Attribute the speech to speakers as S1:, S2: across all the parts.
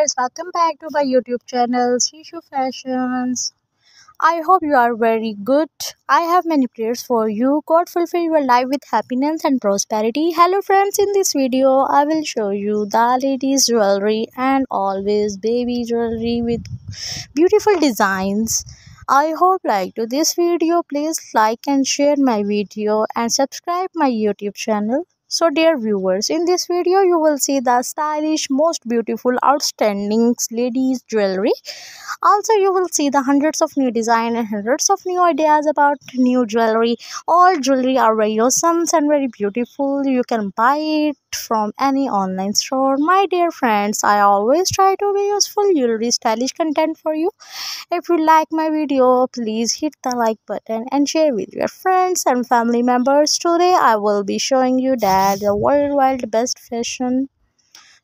S1: guys, welcome back to my YouTube channel Shishu Fashions. I hope you are very good. I have many prayers for you. God fulfill your life with happiness and prosperity. Hello friends, in this video I will show you the ladies jewelry and always baby jewelry with beautiful designs. I hope like to this video. Please like and share my video and subscribe my YouTube channel. So dear viewers, in this video you will see the stylish, most beautiful, outstanding ladies jewelry. Also you will see the hundreds of new design and hundreds of new ideas about new jewelry. All jewelry are very awesome and very beautiful. You can buy it from any online store. My dear friends, I always try to be useful jewelry stylish content for you. If you like my video, please hit the like button and share with your friends and family members. Today I will be showing you that the worldwide best fashion.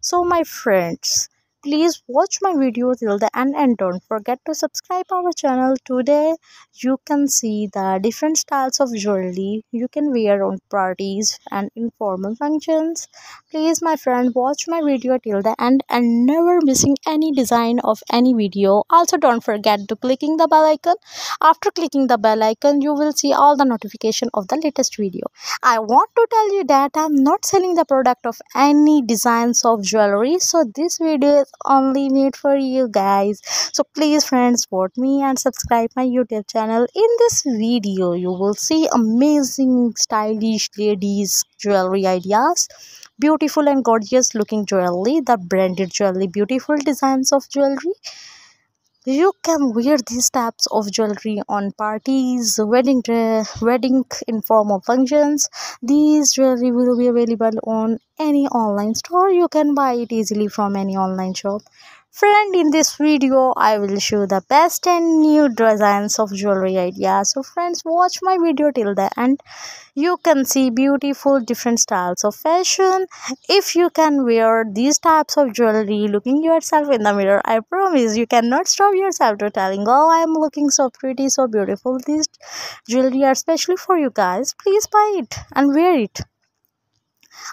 S1: So my friends, please watch my video till the end and don't forget to subscribe our channel. Today you can see the different styles of jewelry you can wear on parties and informal functions. Please my friend, watch my video till the end and never missing any design of any video. Also don't forget to clicking the bell icon. After clicking the bell icon, you will see all the notification of the latest video. I want to tell you that I'm not selling the product of any designs of jewelry, so this video is only made for you guys. So please friends, support me and subscribe my YouTube channel. In this video you will see amazing stylish ladies jewelry ideas, beautiful and gorgeous looking jewelry, the branded jewelry, beautiful designs of jewelry. You can wear these types of jewelry on parties, wedding informal functions. These jewelry will be available on any online store. You can buy it easily from any online shop. Friend, in this video I will show the best and new designs of jewelry ideas. So friends, watch my video till the end. You can see beautiful different styles of fashion. If you can wear these types of jewelry looking yourself in the mirror, I promise you cannot stop yourself to telling, oh, I am looking so pretty, so beautiful. These jewelry are specially for you guys. Please buy it and wear it.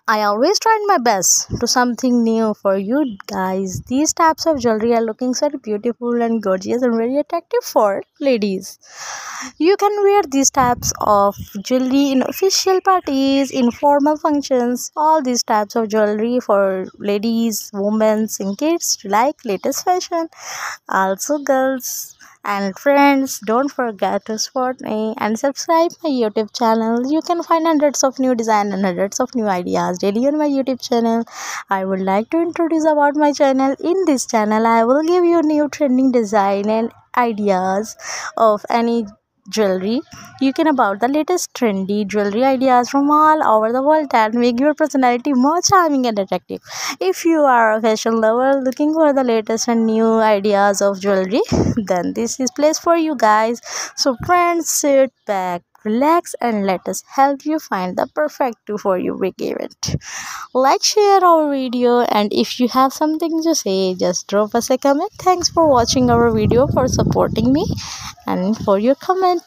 S1: I always tried my best to something new for you guys. These types of jewelry are looking very beautiful and gorgeous and very attractive for ladies. You can wear these types of jewelry in official parties, informal functions. All these types of jewelry for ladies, women and kids like latest fashion. Also girls and friends, don't forget to support me and subscribe my YouTube channel. You can find hundreds of new design and hundreds of new ideas daily on my YouTube channel. I would like to introduce about my channel. In this channel I will give you new trending design and ideas of any jewelry. You can about the latest trendy jewelry ideas from all over the world that make your personality more charming and attractive. If you are a fashion lover looking for the latest and new ideas of jewelry, then this is place for you guys. So friends, sit back, relax and let us help you find the perfect tool for your big event. Like, share our video, and if you have something to say, just drop us a comment. Thanks for watching our video, for supporting me and for your comment.